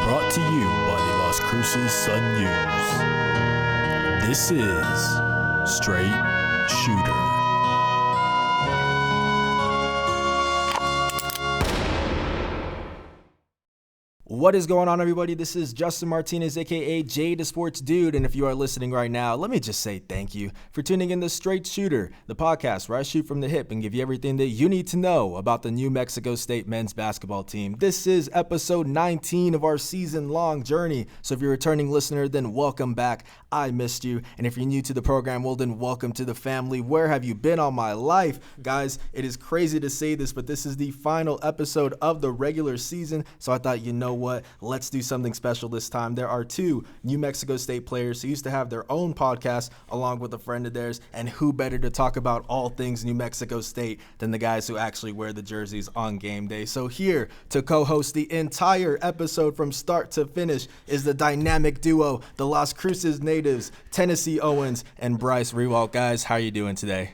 Brought to you by the Las Cruces Sun-News. This is Straight Shooter. What is going on, everybody? This is Justin Martinez, aka Jay the Sports Dude, and if you are listening right now, let me just say thank you for tuning in to Straight Shooter, the podcast where I shoot from the hip and give you everything that you need to know about the New Mexico State men's basketball team. This is episode 19 of our season-long journey, so if you're a returning listener, then welcome back. I missed you, and if you're new to the program, well, then welcome to the family. Where have you been all my life? Guys, it is crazy to say this, but this is the final episode of the regular season, so I thought, you know what? Let's do something special this time. There are two New Mexico State players who used to have their own podcast along with a friend of theirs, and who better to talk about all things New Mexico State than the guys who actually wear the jerseys on game day. So here to co-host the entire episode from start to finish is the dynamic duo, the Las Cruces natives, Tennessee Owens and Bryce Rewalt. Guys, how are you doing today?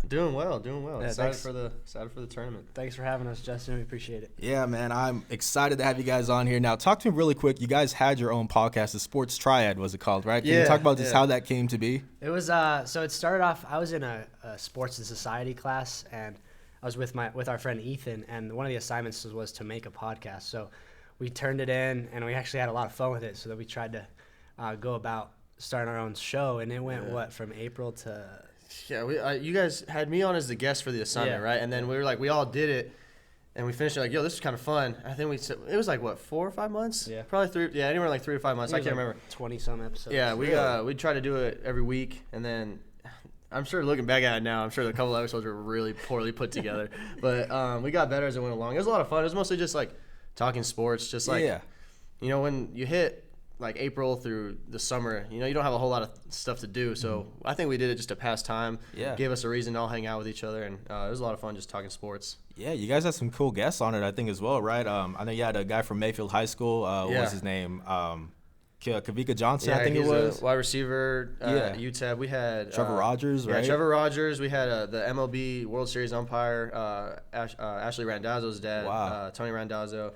Doing well. Yeah, Excited for the tournament. Thanks for having us, Justin. We appreciate it. Yeah, man, I'm excited to have you guys on here. Now, talk to me really quick. You guys had your own podcast, the Sports Triad was it called, right? Can you talk about just how that came to be? It was so it started off. I was in a sports and society class, and I was with our friend Ethan, and one of the assignments was to make a podcast. So we turned it in, and we actually had a lot of fun with it. So that we tried to go about starting our own show, and it went from April to. Yeah, you guys had me on as the guest for the assignment, right? And then we were like, we all did it, and we finished it like, yo, this is kind of fun. I think it was like, what, 4 or 5 months? Yeah. Probably 3, anywhere like 3 to 5 months. I can't remember. 20-some episodes. Yeah, we tried to do it every week, and then I'm sure looking back at it now, I'm sure a couple of episodes were really poorly put together. But we got better as it went along. It was a lot of fun. It was mostly just like talking sports, just like, you know, when you hit like April through the summer, you know, you don't have a whole lot of stuff to do. So I think we did it just to pass time. Yeah. Gave us a reason to all hang out with each other, and it was a lot of fun just talking sports. Yeah, you guys had some cool guests on it, I think, as well, right? I know you had a guy from Mayfield High School. What was his name? Kavika Johnson, I think it was. A wide receiver at UTEP. We had Trevor Rogers, right? Yeah, Trevor Rogers. We had the MLB World Series umpire, Ashley Randazzo's dad, Tony Randazzo.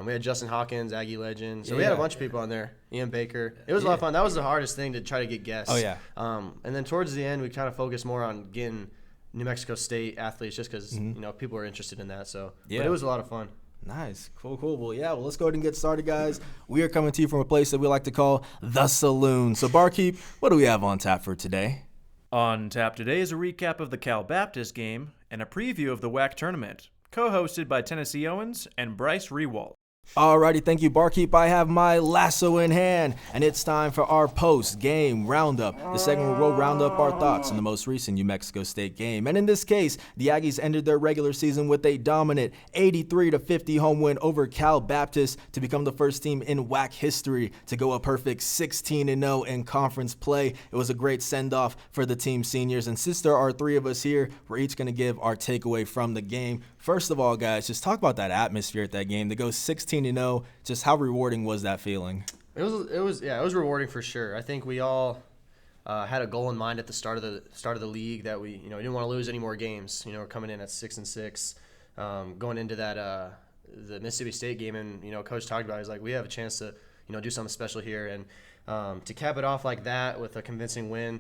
We had Justin Hawkins, Aggie legend. So we had a bunch of people on there. Ian Baker. It was a lot of fun. That was the hardest thing to try to get guests. Oh, yeah. And then towards the end, we kind of focused more on getting New Mexico State athletes just because, you know, people were interested in that. So, but it was a lot of fun. Nice. Cool. Well, let's go ahead and get started, guys. We are coming to you from a place that we like to call the Saloon. So, Barkeep, what do we have on tap for today? On tap today is a recap of the Cal Baptist game and a preview of the WAC tournament, co-hosted by Tennessee Owens and Bryce Rewalt. Alrighty, thank you, Barkeep. I have my lasso in hand, and it's time for our post-game roundup. The segment where we'll round up our thoughts on the most recent New Mexico State game. And in this case, the Aggies ended their regular season with a dominant 83-50 home win over Cal Baptist to become the first team in WAC history to go a perfect 16-0 in conference play. It was a great send-off for the team seniors, and since there are 3 of us here, we're each going to give our takeaway from the game. First of all, guys, just talk about that atmosphere at that game. To go 16-0, just how rewarding was that feeling? It was rewarding for sure. I think we all had a goal in mind at the start of the league that we didn't want to lose any more games. You know, we're coming in at 6-6, going into that the Mississippi State game, and Coach talked about it. He's like, we have a chance to do something special here, and to cap it off like that with a convincing win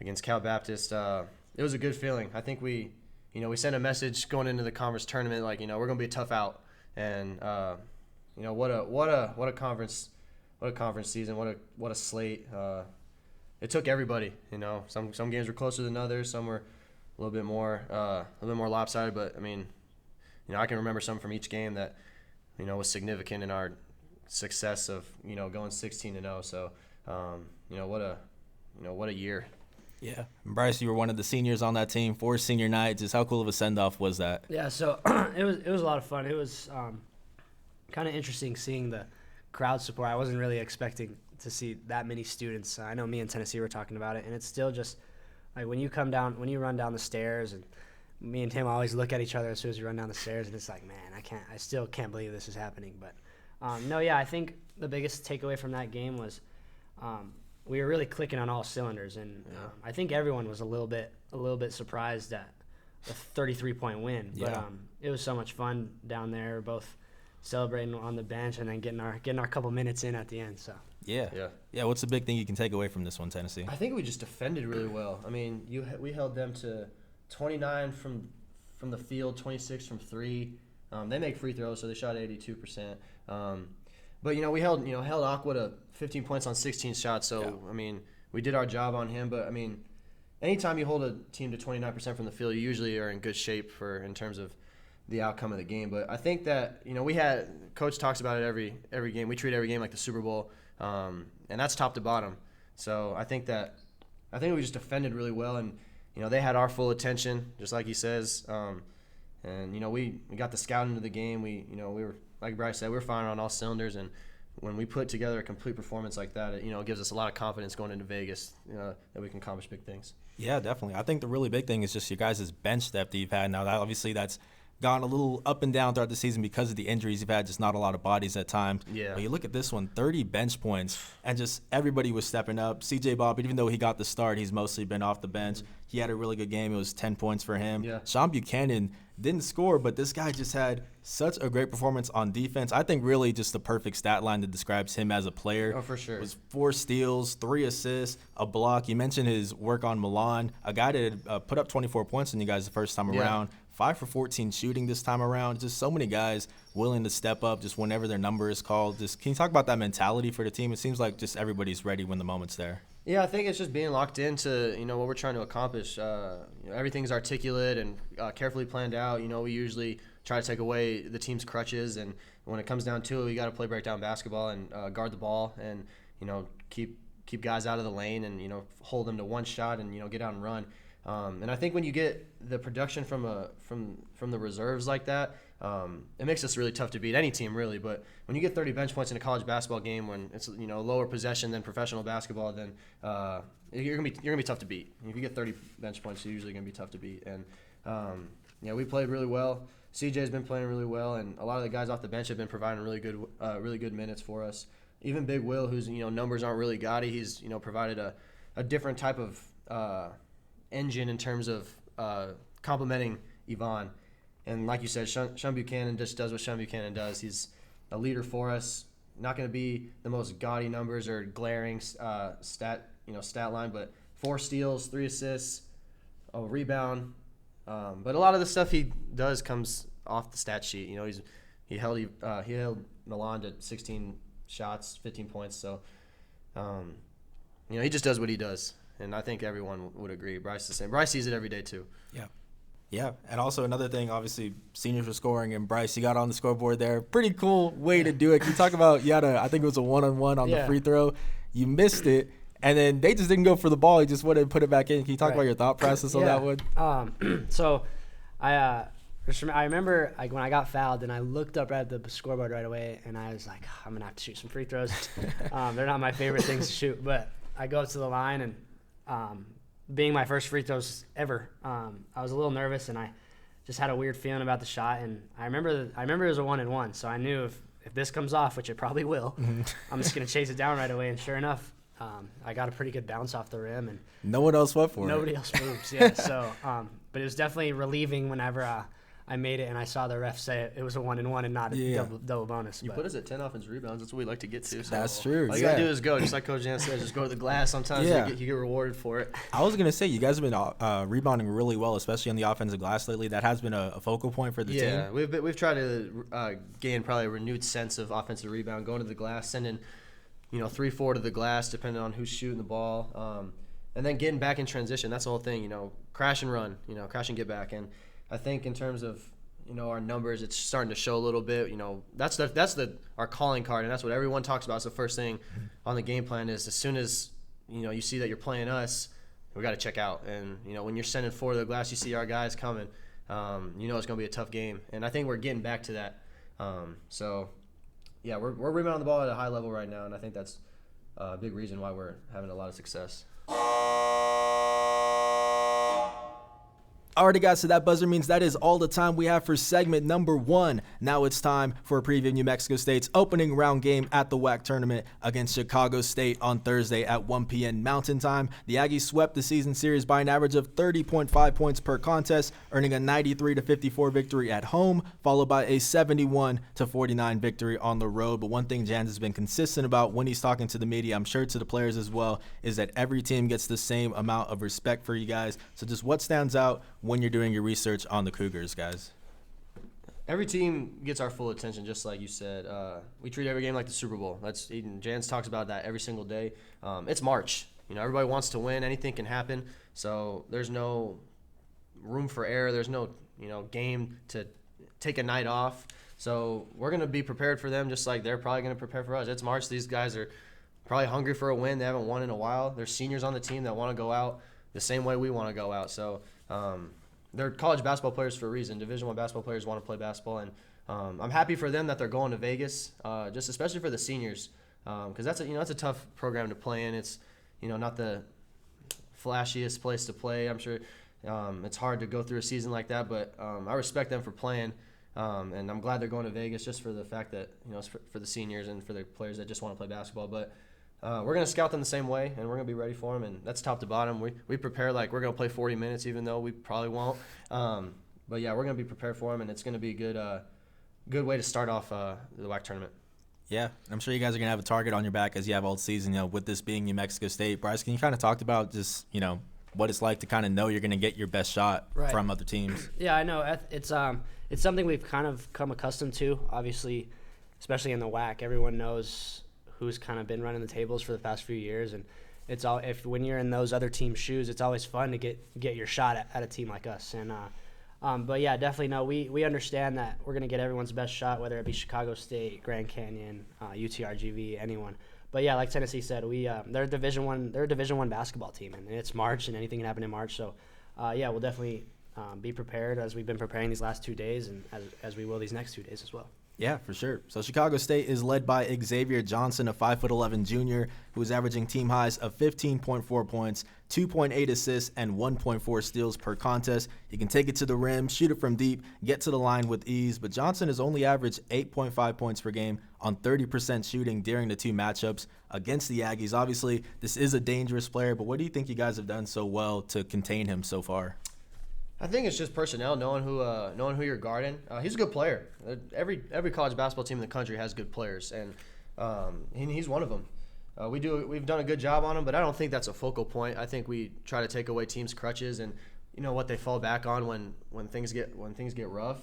against Cal Baptist, it was a good feeling. I think we sent a message going into the conference tournament, like, we're going to be a tough out. And, what a conference season, what a slate. It took everybody, some games were closer than others. Some were a little bit more lopsided, but I mean, I can remember some from each game that, was significant in our success of, going 16-0. So, what a year. Yeah. And Bryce, you were one of the seniors on that team for senior night. Just how cool of a send-off was that? Yeah, so it was a lot of fun. It was kind of interesting seeing the crowd support. I wasn't really expecting to see that many students. I know me and Tennessee were talking about it, and it's still just like when you run down the stairs, and me and Tim always look at each other as soon as we run down the stairs, and it's like, man, I still can't believe this is happening. But I think the biggest takeaway from that game was we were really clicking on all cylinders, and I think everyone was a little bit surprised at the 33-point win. But it was so much fun down there. Both celebrating on the bench and then getting our couple minutes in at the end. So yeah. What's the big thing you can take away from this one, Tennessee? I think we just defended really well. I mean, we held them to 29 from the field, 26 from three. They make free throws, so they shot 82%. But we held Aqua to 15 points on 16 shots. So I mean, we did our job on him. But I mean, anytime you hold a team to 29% from the field, you usually are in good shape in terms of the outcome of the game. But I think that Coach talks about it every game. We treat every game like the Super Bowl, and that's top to bottom. So I think we just defended really well, and they had our full attention, just like he says. And we got the scout into the game. We were, like Bryce said, we were firing on all cylinders, and when we put together a complete performance like that, it gives us a lot of confidence going into Vegas that we can accomplish big things. Yeah, definitely. I think the really big thing is just your guys' bench depth that you've had. Now, that's gone a little up and down throughout the season because of the injuries you've had, just not a lot of bodies at times. Yeah. But you look at this one, 30 bench points, and just everybody was stepping up. CJ Bobb, even though he got the start, he's mostly been off the bench. He had a really good game. It was 10 points for him. Yeah. Sean Buchanan didn't score, but this guy just had such a great performance on defense. I think really just the perfect stat line that describes him as a player. Oh, for sure. It was 4 steals, 3 assists, a block. You mentioned his work on Milan, a guy that had put up 24 points on you guys the first time around. 5 for 14 shooting this time around. Just so many guys willing to step up just whenever their number is called. Just can you talk about that mentality for the team? It seems like just everybody's ready when the moment's there. Yeah, I think it's just being locked into what we're trying to accomplish. Everything's articulate and carefully planned out. We usually try to take away the team's crutches, and when it comes down to it, we got to play breakdown basketball and guard the ball, and keep guys out of the lane, and hold them to one shot, and get out and run. And I think when you get the production from the reserves like that, it makes us really tough to beat any team, really. But when you get 30 bench points in a college basketball game, when it's lower possession than professional basketball, then you're gonna be tough to beat. If you get 30 bench points, you're usually gonna be tough to beat. And we played really well. CJ's been playing really well, and a lot of the guys off the bench have been providing really good minutes for us. Even Big Will, whose numbers aren't really gaudy, he's provided a different type of engine in terms of complementing Yvonne. And like you said, Sean Buchanan just does what Sean Buchanan does. He's a leader for us. Not going to be the most gaudy numbers or glaring stat line, but 4 steals, 3 assists, a rebound. But a lot of the stuff he does comes off the stat sheet. He held Milan to 16 shots, 15 points. So he just does what he does. And I think everyone would agree. Bryce the same. Bryce sees it every day too. Yeah, and also another thing, obviously, seniors were scoring, and Bryce, you got on the scoreboard there. Pretty cool way to do it. Can you talk about, I think it was a one-on-one on the free throw. You missed it, and then they just didn't go for the ball. You just wanted to put it back in. Can you talk about your thought process on that one? So I remember when I got fouled, and I looked up at the scoreboard right away, and I was like, I'm going to have to shoot some free throws. They're not my favorite things to shoot, but I go up to the line, and being my first free throws ever, I was a little nervous, and I just had a weird feeling about the shot. And I remember it was a 1-and-1, so I knew if this comes off, which it probably will, I'm just gonna chase it down right away. And sure enough, I got a pretty good bounce off the rim, and no one else went for it. Nobody else moves. Yeah. So, but it was definitely relieving whenever I made it and I saw the ref say it was a 1-and-1 and not a double bonus. You put us at 10 offense rebounds. That's what we like to get to. So that's true. All you got to do is go. Just like Coach Jan said, just go to the glass. Sometimes you get rewarded for it. I was going to say, you guys have been rebounding really well, especially on the offensive glass lately. That has been a focal point for the team. Yeah, we've tried to gain probably a renewed sense of offensive rebound, going to the glass, sending 3-4 to the glass, depending on who's shooting the ball. And then getting back in transition. That's the whole thing, crash and run, crash and get back. And I think in terms of our numbers, it's starting to show a little bit. That's our calling card, and that's what everyone talks about. It's the first thing on the game plan is as soon as you see that you're playing us, we got to check out. And when you're sending 4 to the glass, you see our guys coming. It's going to be a tough game, and I think we're getting back to that. So yeah, we're rebounding the ball at a high level right now, and I think that's a big reason why we're having a lot of success. Alrighty, guys, so that buzzer means that is all the time we have for segment number 1. Now it's time for a preview of New Mexico State's opening round game at the WAC tournament against Chicago State on Thursday at 1 p.m. Mountain Time. The Aggies swept the season series by an average of 30.5 points per contest, earning a 93-54 victory at home, followed by a 71-49 victory on the road. But one thing Jans has been consistent about when he's talking to the media, I'm sure to the players as well, is that every team gets the same amount of respect for you guys. So just what stands out when you're doing your research on the Cougars, guys? Every team gets our full attention, just like you said. We treat every game like the Super Bowl. Jans talks about that every single day. It's March. Everybody wants to win. Anything can happen. So there's no room for error. There's no, game to take a night off. So we're going to be prepared for them just like they're probably going to prepare for us. It's March. These guys are probably hungry for a win. They haven't won in a while. There's seniors on the team that want to go out the same way we want to go out. So they're college basketball players for a reason. Division I basketball players want to play basketball, and I'm happy for them that they're going to Vegas, just especially for the seniors, because that's a tough program to play in. It's not the flashiest place to play. I'm sure it's hard to go through a season like that, but I respect them for playing, and I'm glad they're going to Vegas just for the fact that it's for the seniors and for the players that just want to play basketball. But we're going to scout them the same way, and we're going to be ready for them, and that's top to bottom. We prepare like we're going to play 40 minutes, even though we probably won't. But, yeah, we're going to be prepared for them, and it's going to be a good way to start off the WAC tournament. Yeah, I'm sure you guys are going to have a target on your back as you have all season, with this being New Mexico State. Bryce, can you kind of talk about just, what it's like to kind of know you're going to get your best shot from other teams? Yeah, I know. It's something we've kind of come accustomed to, obviously, especially in the WAC. Everyone knows who's kind of been running the tables for the past few years, and it's all when you're in those other teams' shoes, it's always fun to get your shot at a team like us. And but yeah, definitely no, we understand that we're gonna get everyone's best shot, whether it be Chicago State, Grand Canyon, UTRGV, anyone. But yeah, like Tennessee said, they're a Division I basketball team, and it's March, and anything can happen in March. So yeah, we'll definitely be prepared as we've been preparing these last 2 days, and as we will these next 2 days as well. Yeah, for sure. So Chicago State is led by Xavier Johnson, a 5'11" junior who is averaging team highs of 15.4 points, 2.8 assists, and 1.4 steals per contest. He can take it to the rim, shoot it from deep, get to the line with ease, but Johnson has only averaged 8.5 points per game on 30% shooting during the 2 matchups against the Aggies. Obviously, this is a dangerous player, but what do you think you guys have done so well to contain him so far? I think it's just personnel, knowing who you're guarding. He's a good player. Every college basketball team in the country has good players, and he's one of them. We've done a good job on him, but I don't think that's a focal point. I think we try to take away teams' crutches and what they fall back on when things get rough.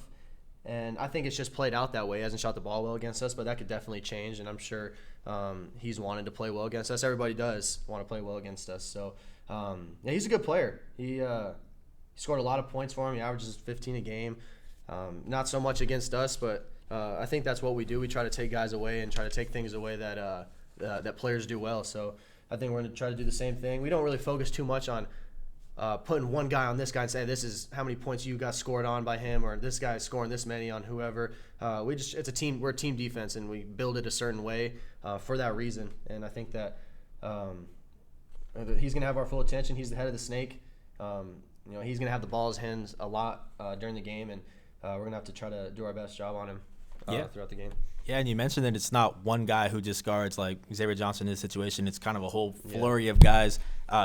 And I think it's just played out that way. He hasn't shot the ball well against us, but that could definitely change. And I'm sure he's wanted to play well against us. Everybody does want to play well against us. So yeah, he's a good player. He scored a lot of points for him. He averages 15 a game. Not so much against us, but I think that's what we do. We try to take guys away and try to take things away that players do well. So I think we're going to try to do the same thing. We don't really focus too much on putting one guy on this guy and saying this is how many points you got scored on by him, or this guy is scoring this many on whoever. It's a team. We're a team defense, and we build it a certain way for that reason. And I think that he's going to have our full attention. He's the head of the snake. He's going to have the ball in his hands a lot during the game, and we're going to have to try to do our best job on him throughout the game. Yeah, and you mentioned that it's not one guy who just guards like Xavier Johnson in this situation. It's kind of a whole flurry of guys.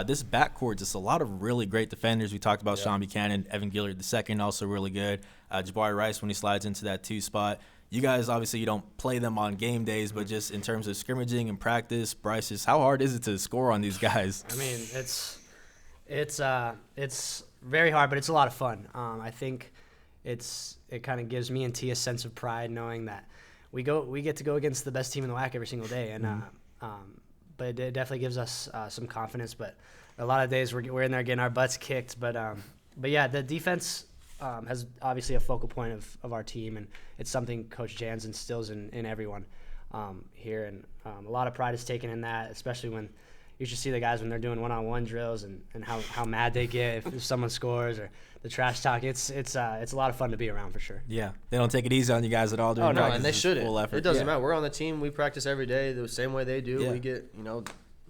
This backcourt, just a lot of really great defenders. We talked about Sean Buchanan, Evan Gillard II, also really good. Jabari Rice when he slides into that 2 spot. You guys, obviously, you don't play them on game days, but just in terms of scrimmaging and practice, Bryce, how hard is it to score on these guys? I mean, it's very hard, but it's a lot of fun. I think it kind of gives me and T a sense of pride knowing that we get to go against the best team in the WAC every single day, and but it definitely gives us some confidence. But a lot of days we're in there getting our butts kicked. But yeah, the defense has obviously a focal point of our team, and it's something Coach Jans instills in everyone here, and a lot of pride is taken in that, especially when you should see the guys when they're doing one-on-one drills and how mad they get if someone scores, or the trash talk. It's a lot of fun to be around for sure. Yeah, they don't take it easy on you guys at all during practice. And they shouldn't. Full effort. It doesn't matter. We're on the team. We practice every day the same way they do. Yeah. We get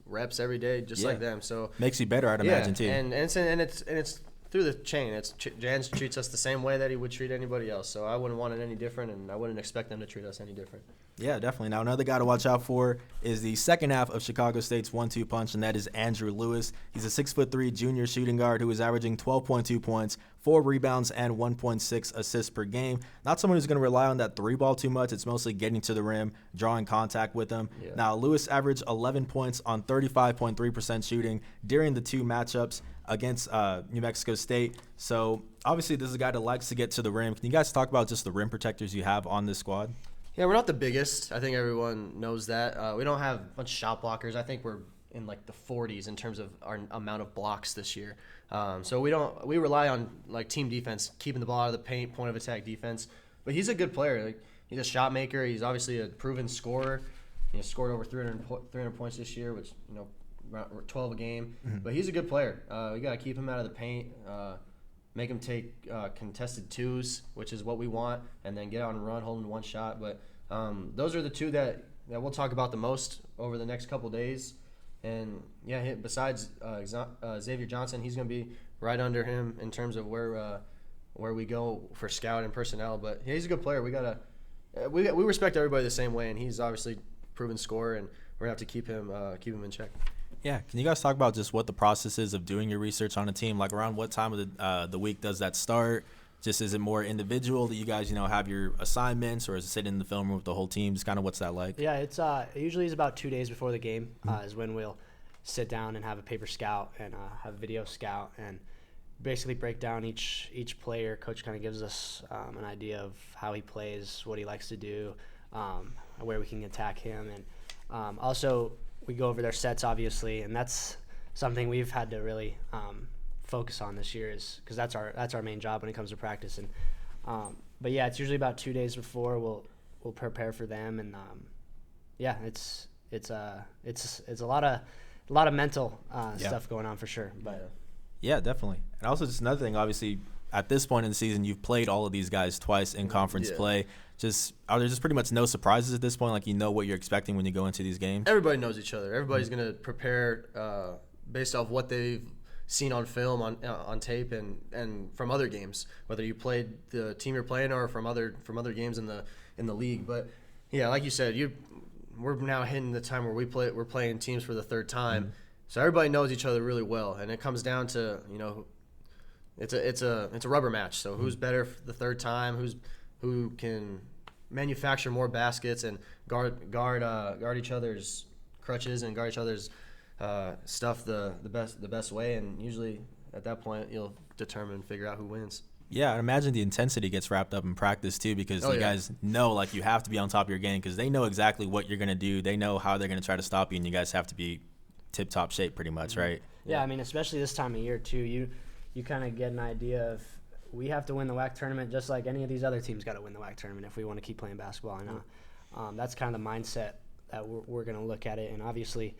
reps every day just like them. So makes you better, I'd imagine too. And it's through the chain. Jans treats us the same way that he would treat anybody else. So I wouldn't want it any different, and I wouldn't expect them to treat us any different. Yeah, definitely. Now, another guy to watch out for is the second half of Chicago State's 1-2 punch, and that is Andrew Lewis. He's a 6'3" junior shooting guard who is averaging 12.2 points, 4 rebounds, and 1.6 assists per game. Not someone who's going to rely on that three ball too much. It's mostly getting to the rim, drawing contact with them. Yeah. Now, Lewis averaged 11 points on 35.3% shooting during the 2 matchups against New Mexico State. So, obviously, this is a guy that likes to get to the rim. Can you guys talk about just the rim protectors you have on this squad? Yeah, we're not the biggest. I think everyone knows that. We don't have a bunch of shot blockers. I think we're in like the 40s in terms of our amount of blocks this year. So we rely on like team defense, keeping the ball out of the paint, point of attack defense. But he's a good player. Like, he's a shot maker. He's obviously a proven scorer. He scored over 300 points this year, which around 12 a game. Mm-hmm. But he's a good player. We got to keep him out of the paint. Make him take contested twos, which is what we want, and then get on and run, holding one shot. But those are the two that we'll talk about the most over the next couple days. And, yeah, besides Xavier Johnson, he's going to be right under him in terms of where we go for scout and personnel. But yeah, he's a good player. We respect everybody the same way, and he's obviously a proven scorer, and we're going to have to keep him in check. Yeah, can you guys talk about just what the process is of doing your research on a team? Like, around what time of the week does that start? Just, is it more individual that you guys, have your assignments, or is it sitting in the film room with the whole team? Just kind of what's that like? Yeah, it's it usually is about 2 days before the game is when we'll sit down and have a paper scout and have a video scout and basically break down each player. Coach kind of gives us an idea of how he plays, what he likes to do, where we can attack him, and also we go over their sets, obviously, and that's something we've had to really focus on this year, is because that's our main job when it comes to practice. And but yeah, it's usually about 2 days before we'll prepare for them, and yeah, it's a lot of mental stuff going on for sure. But yeah, definitely. And also, just another thing, obviously, at this point in the season, you've played all of these guys twice in conference play. Are there just pretty much no surprises at this point? Like, you know what you're expecting when you go into these games? Everybody knows each other. Everybody's going to prepare based off what they've seen on film, on tape, and from other games, whether you played the team you're playing or from other games in the league. But yeah, like you said, we're now hitting the time where we're playing teams for the third time. Mm-hmm. So everybody knows each other really well, and it comes down to it's a rubber match. So who's better the third time? Who can manufacture more baskets and guard each other's crutches and guard each other's stuff the best way, and usually at that point you'll figure out who wins. Yeah, I imagine the intensity gets wrapped up in practice too, because you guys know, like, you have to be on top of your game because they know exactly what you're going to do. They know how they're going to try to stop you, and you guys have to be tip-top shape pretty much, right? Yeah, I mean, especially this time of year too, you kind of get an idea of, we have to win the WAC tournament just like any of these other teams got to win the WAC tournament if we want to keep playing basketball. And that's kind of the mindset that we're going to look at it. And obviously,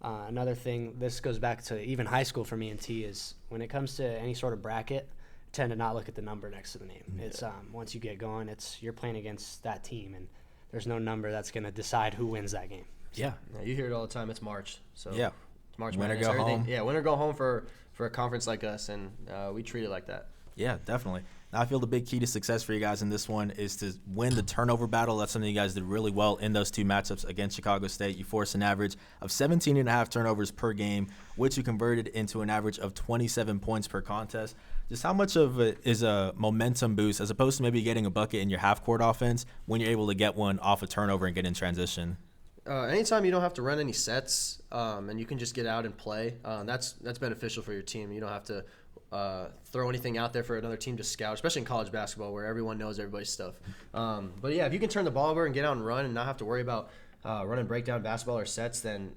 another thing, this goes back to even high school for me and T, is when it comes to any sort of bracket, tend to not look at the number next to the name. Yeah. It's once you get going, you're playing against that team, and there's no number that's going to decide who wins that game. Yeah, you hear it all the time. It's March, so yeah, it's March. Winner go home. Yeah, winner go home for a conference like us, and we treat it like that. Yeah, definitely. Now, I feel the big key to success for you guys in this one is to win the turnover battle. That's something you guys did really well in those 2 matchups against Chicago State. You forced an average of 17.5 turnovers per game, which you converted into an average of 27 points per contest. Just how much of it is a momentum boost as opposed to maybe getting a bucket in your half-court offense when you're able to get one off a turnover and get in transition? Anytime you don't have to run any sets and you can just get out and play, that's beneficial for your team. You don't have to throw anything out there for another team to scout, especially in college basketball where everyone knows everybody's stuff. But yeah, if you can turn the ball over and get out and run and not have to worry about running breakdown basketball or sets, then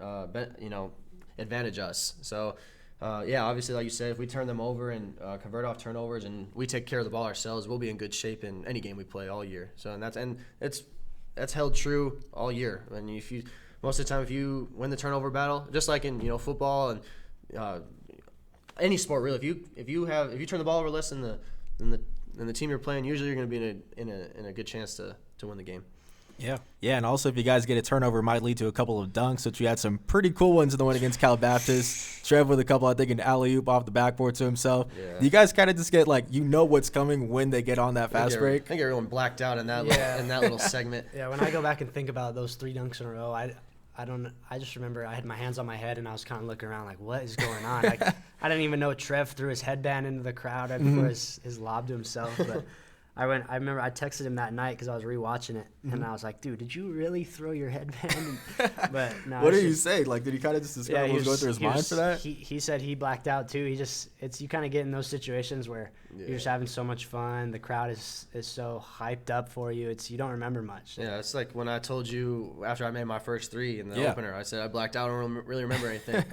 advantage us. So yeah, obviously, like you said, if we turn them over and convert off turnovers and we take care of the ball ourselves, we'll be in good shape in any game we play all year. So that's held true all year. And most of the time, if you win the turnover battle, just like in football and any sport really, if you turn the ball over less than the team you're playing, usually you're going to be in a good chance to win the game. Yeah, and also if you guys get a turnover, it might lead to a couple of dunks, which we had some pretty cool ones in the one against Cal Baptist. Trev with a couple, I think, an alley-oop off the backboard to himself. Yeah. Do you guys kind of just get, like, you know what's coming when they get on that fast break? I think everyone blacked out in that little segment. Yeah, when I go back and think about those 3 dunks in a row, I just remember I had my hands on my head and I was kind of looking around like, what is going on? Like, I didn't even know Trev threw his headband into the crowd right before his lob to himself. But I remember I texted him that night because I was rewatching it, and I was like, dude, did you really throw your headband? But no. What did you say? Like, did he kind of just describe what was going through his mind for that? He said he blacked out too. You kind of get in those situations where you're just having so much fun. The crowd is so hyped up for you. You don't remember much. Yeah, it's like when I told you after I made my first 3 in the opener, I said I blacked out. I don't really remember anything.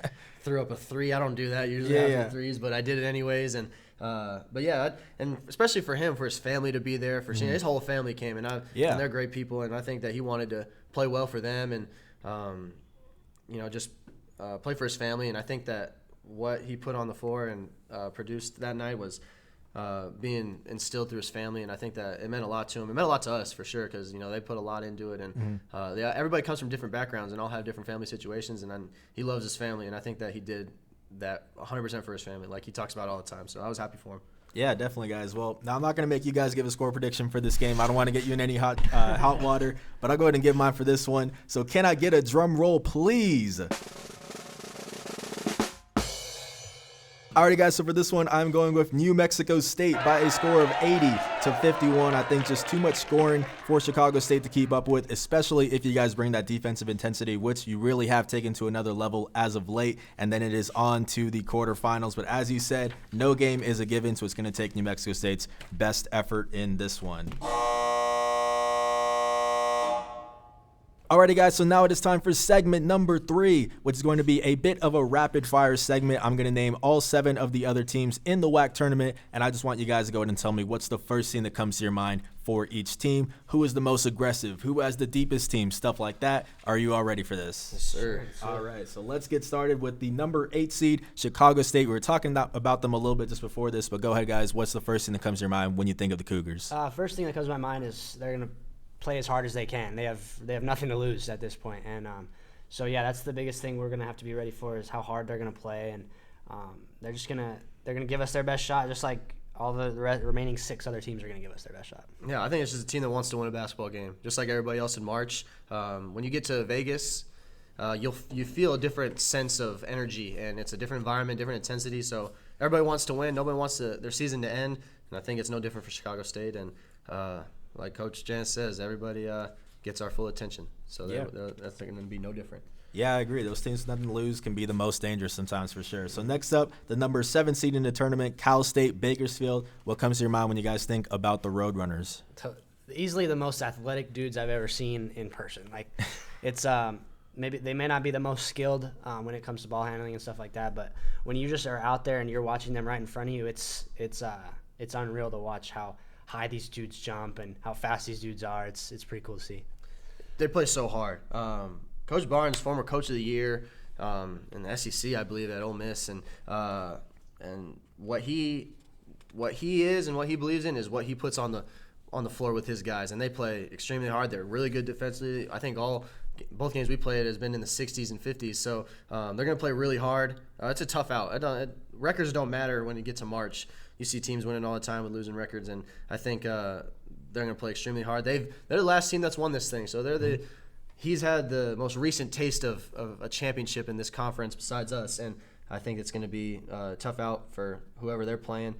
Threw up a 3. I don't do that usually after threes, but I did it anyways. And but yeah, and especially for him, for his family to be there, his whole family came, and they're great people, and I think that he wanted to play well for them, and just play for his family, and I think that what he put on the floor and produced that night was being instilled through his family, and I think that it meant a lot to him. It meant a lot to us for sure, because they put a lot into it, and everybody comes from different backgrounds and all have different family situations, and he loves his family, and I think that he did that 100% for his family, like he talks about all the time. So I was happy for him. Yeah, definitely, guys. Well, now I'm not going to make you guys give a score prediction for this game. I don't want to get you in any hot water, but I'll go ahead and give mine for this one. So can I get a drum roll, please? Alrighty, guys, so for this one, I'm going with New Mexico State by a score of 80-51. I think just too much scoring for Chicago State to keep up with, especially if you guys bring that defensive intensity, which you really have taken to another level as of late, and then it is on to the quarterfinals. But as you said, no game is a given, so it's going to take New Mexico State's best effort in this one. Alrighty, guys, so now it is time for segment number 3, which is going to be a bit of a rapid-fire segment. I'm going to name all 7 of the other teams in the WAC tournament, and I just want you guys to go ahead and tell me what's the first thing that comes to your mind for each team. Who is the most aggressive? Who has the deepest team? Stuff like that. Are you all ready for this? Yes, sir. All right, so let's get started with the number 8 seed, Chicago State. We were talking about them a little bit just before this, but go ahead, guys. What's the first thing that comes to your mind when you think of the Cougars? First thing that comes to my mind is they're going to play as hard as they can. They have nothing to lose at this point, and so yeah, that's the biggest thing we're gonna have to be ready for is how hard they're gonna play, and they're gonna give us their best shot, just like all the remaining 6 other teams are gonna give us their best shot. Yeah, I think it's just a team that wants to win a basketball game, just like everybody else in March. When you get to Vegas, you feel a different sense of energy, and it's a different environment, different intensity. So everybody wants to win. Nobody wants their season to end, and I think it's no different for Chicago State. And like Coach Janice says, everybody gets our full attention. So that's going to be no different. Yeah, I agree. Those teams with nothing to lose can be the most dangerous sometimes for sure. So next up, the number 7 seed in the tournament, Cal State Bakersfield. What comes to your mind when you guys think about the Roadrunners? Easily the most athletic dudes I've ever seen in person. Like, it's maybe they may not be the most skilled when it comes to ball handling and stuff like that, but when you just are out there and you're watching them right in front of you, it's unreal to watch how high these dudes jump and how fast these dudes are. It's pretty cool to see. They play so hard. Coach Barnes, former Coach of the Year in the SEC, I believe, at Ole Miss, and what he is and what he believes in is what he puts on the floor with his guys, and they play extremely hard. They're really good defensively. I think both games we played has been in the 60s and 50s, so they're going to play really hard. It's a tough out. Records don't matter when you get to March. You see teams winning all the time with losing records, and I think they're going to play extremely hard. They're the last team that's won this thing, so he's had the most recent taste of a championship in this conference besides us, and I think it's going to be a tough out for whoever they're playing,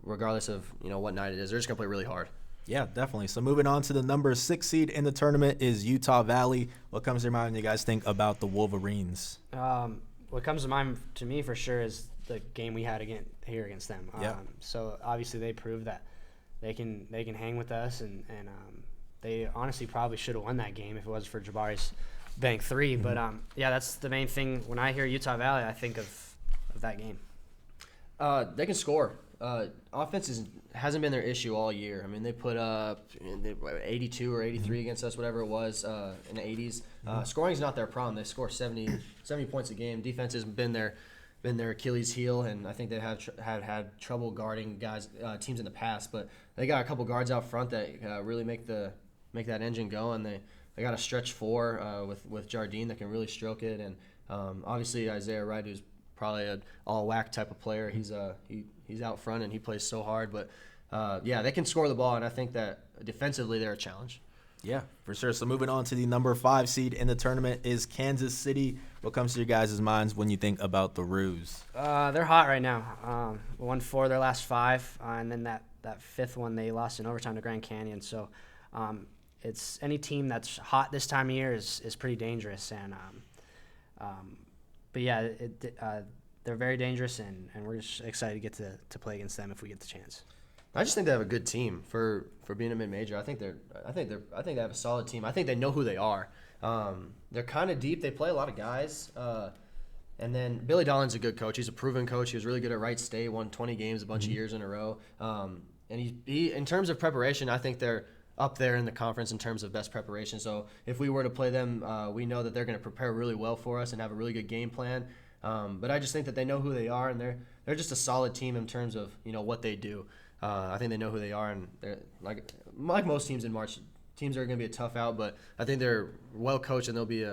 regardless of what night it is. They're just going to play really hard. Yeah, definitely. So moving on to the number 6 seed in the tournament is Utah Valley. What comes to your mind when you guys think about the Wolverines? What comes to mind to me for sure is the game we had against them. So obviously they proved that they can hang with us, and they honestly probably should have won that game if it was for Jabari's bank 3. Mm-hmm. But yeah, that's the main thing. When I hear Utah Valley, I think of that game. They can score. Offense hasn't been their issue all year. I mean, they put up 82 or 83 against us, whatever it was, in the 80s. Scoring's not their problem. They score 70 points a game. Defense has been their Achilles heel, and I think they have had trouble guarding teams in the past. But they got a couple guards out front that really make the make that engine go, and they got a stretch 4 with Jardine that can really stroke it, and obviously Isaiah Wright, who's probably an all-WAC type of player. He's out front and he plays so hard, but they can score the ball, and I think that defensively they're a challenge. Yeah, for sure. So moving on to the number 5 seed in the tournament is Kansas City. What comes to your guys' minds when you think about the Roos? They're hot right now. Won 4 of their last 5, and then that 5th one they lost in overtime to Grand Canyon. So it's any team that's hot this time of year is pretty dangerous. And but yeah, they're very dangerous, and we're just excited to get to play against them if we get the chance. I just think they have a good team for being a mid-major. I think they have a solid team. I think they know who they are. They're kind of deep. They play a lot of guys. And then Billy Dollin's a good coach. He's a proven coach. He was really good at Wright State. Won 20 games a bunch of years in a row. And he in terms of preparation, I think they're up there in the conference in terms of best preparation. So if we were to play them, we know that they're going to prepare really well for us and have a really good game plan. But I just think that they know who they are, and they're just a solid team in terms of what they do. I think they know who they are, and they're like most teams in March. Teams are going to be a tough out, but I think they're well coached and they'll be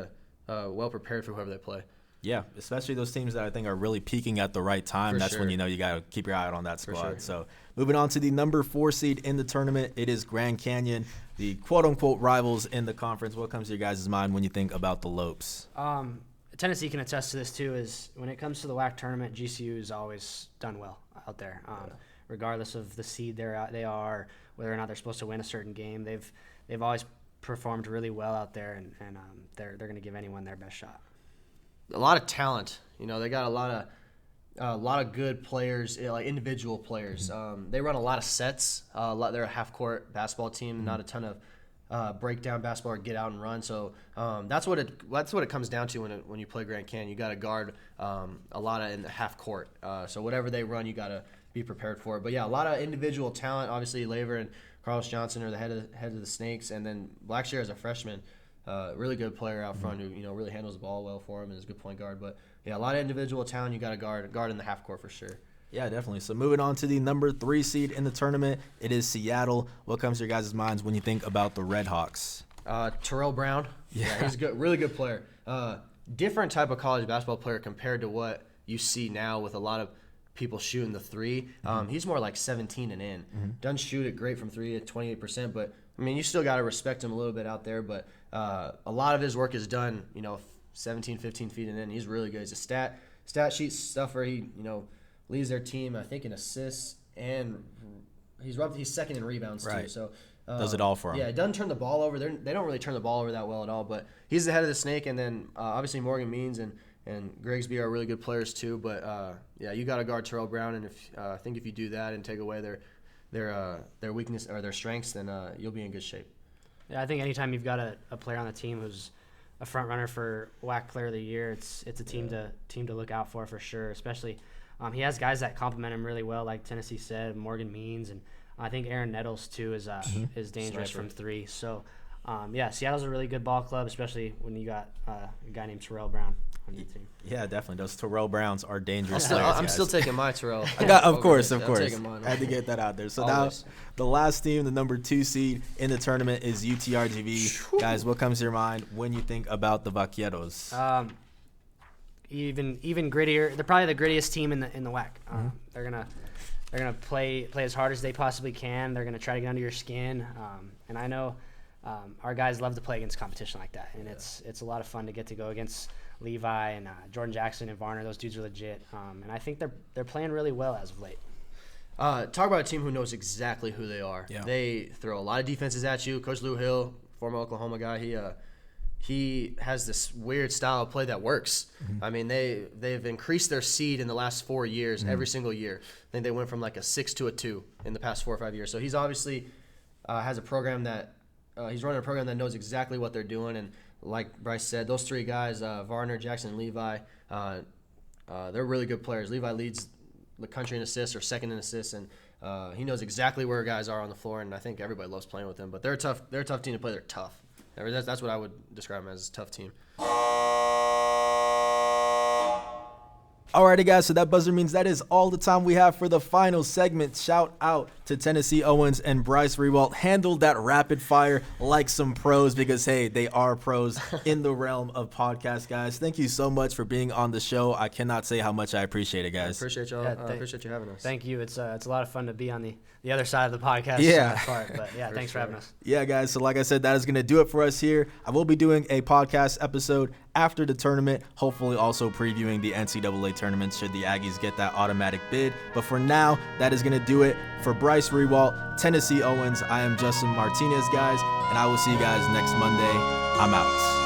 well prepared for whoever they play. Yeah, especially those teams that I think are really peaking at the right time. For That's sure. when you got to keep your eye out on that squad. Sure. So moving on to the number 4 seed in the tournament, it is Grand Canyon, the quote-unquote rivals in the conference. What comes to your guys' mind when you think about the Lopes? Tennessee can attest to this too. Is when it comes to the WAC tournament, GCU has always done well out there. Regardless of the seed they are, whether or not they're supposed to win a certain game, they've always performed really well out there, and they're going to give anyone their best shot. A lot of talent. They got a lot of good players, like individual players. They run a lot of sets. They're a half-court basketball team, not a ton of breakdown basketball or get out and run. So that's what it comes down to when you play Grand Canyon. You got to guard a lot of in the half court. So whatever they run, you got to be prepared for it. But yeah, a lot of individual talent. Obviously, Laver and Carlos Johnson are the head of the Snakes, and then Blackshear is a freshman, really good player out front who really handles the ball well for him and is a good point guard. But yeah, a lot of individual talent. You got to guard in the half court for sure. Yeah, definitely. So moving on to the number 3 seed in the tournament, it is Seattle. What comes to your guys' minds when you think about the Red Hawks? Terrell Brown. Yeah, he's a good, really good player. Different type of college basketball player compared to what you see now with a lot of people shooting the 3. He's more like 17 and in. Doesn't shoot it great from 3 at 28%, but I mean, you still got to respect him a little bit out there. But a lot of his work is done, 17, 15 feet and in. He's really good. He's a stat sheet stuffer. He, leads their team, I think, in assists, and he's second in rebounds too. Right. So Does it all for him. Yeah, it doesn't turn the ball over. They don't really turn the ball over that well at all. But he's the head of the Snake, and then obviously Morgan Means and Grigsby are really good players too. But yeah, you got to guard Terrell Brown, and I think if you do that and take away their weakness or their strengths, then you'll be in good shape. Yeah, I think anytime you've got a player on the team who's a front runner for WAC Player of the Year, it's a team to look out for sure. Especially he has guys that complement him really well, like Tennessee said, Morgan Means, and I think Aaron Nettles too is dangerous Sniper. from 3. So yeah, Seattle's a really good ball club, especially when you got a guy named Terrell Brown on your team. Yeah, definitely. Those Terrell Browns are dangerous. I'm still taking my Terrell. Of course. I'm taking mine. I had to get that out there. So Always. now the last team, the number 2 seed in the tournament, is UTRGV. Guys, what comes to your mind when you think about the Vaqueros? Even grittier. They're probably the grittiest team in the WAC. They're gonna play as hard as they possibly can. They're gonna try to get under your skin. And I know our guys love to play against competition like that, and it's a lot of fun to get to go against Levi and Jordan Jackson and Varner. Those dudes are legit, and I think they're playing really well as of late. Talk about a team who knows exactly who they are. Yeah. They throw a lot of defenses at you. Coach Lou Hill, former Oklahoma guy, he has this weird style of play that works. I mean, they've increased their seed in the last 4 years, every single year. I think they went from like a 6 to a 2 in the past 4 or 5 years. So he's obviously has a program that he's running a program that knows exactly what they're doing. And like Bryce said, those 3 guys, Varner, Jackson, and Levi, they're really good players. Levi leads the country in assists or second in assists, and he knows exactly where guys are on the floor. And I think everybody loves playing with him. But they're a tough team to play. They're tough. That's what I would describe them as, a tough team. Alrighty, guys, so that buzzer means that is all the time we have for the final segment. Shout out to Tennessee Owens and Bryce Rewalt. Handled that rapid fire like some pros because, hey, they are pros in the realm of podcasts, guys. Thank you so much for being on the show. I cannot say how much I appreciate it, guys. Appreciate y'all. Appreciate you having us. Thank you. It's a lot of fun to be on the other side of the podcast. But yeah, thanks for having us. Yeah, guys. So like I said, that is going to do it for us here. I will be doing a podcast episode after the tournament, hopefully also previewing the NCAA tournament should the Aggies get that automatic bid. But for now, that is going to do it. For Bryce Rewalt, Tennessee Owens, I am Justin Martinez, guys, and I will see you guys next Monday. I'm out.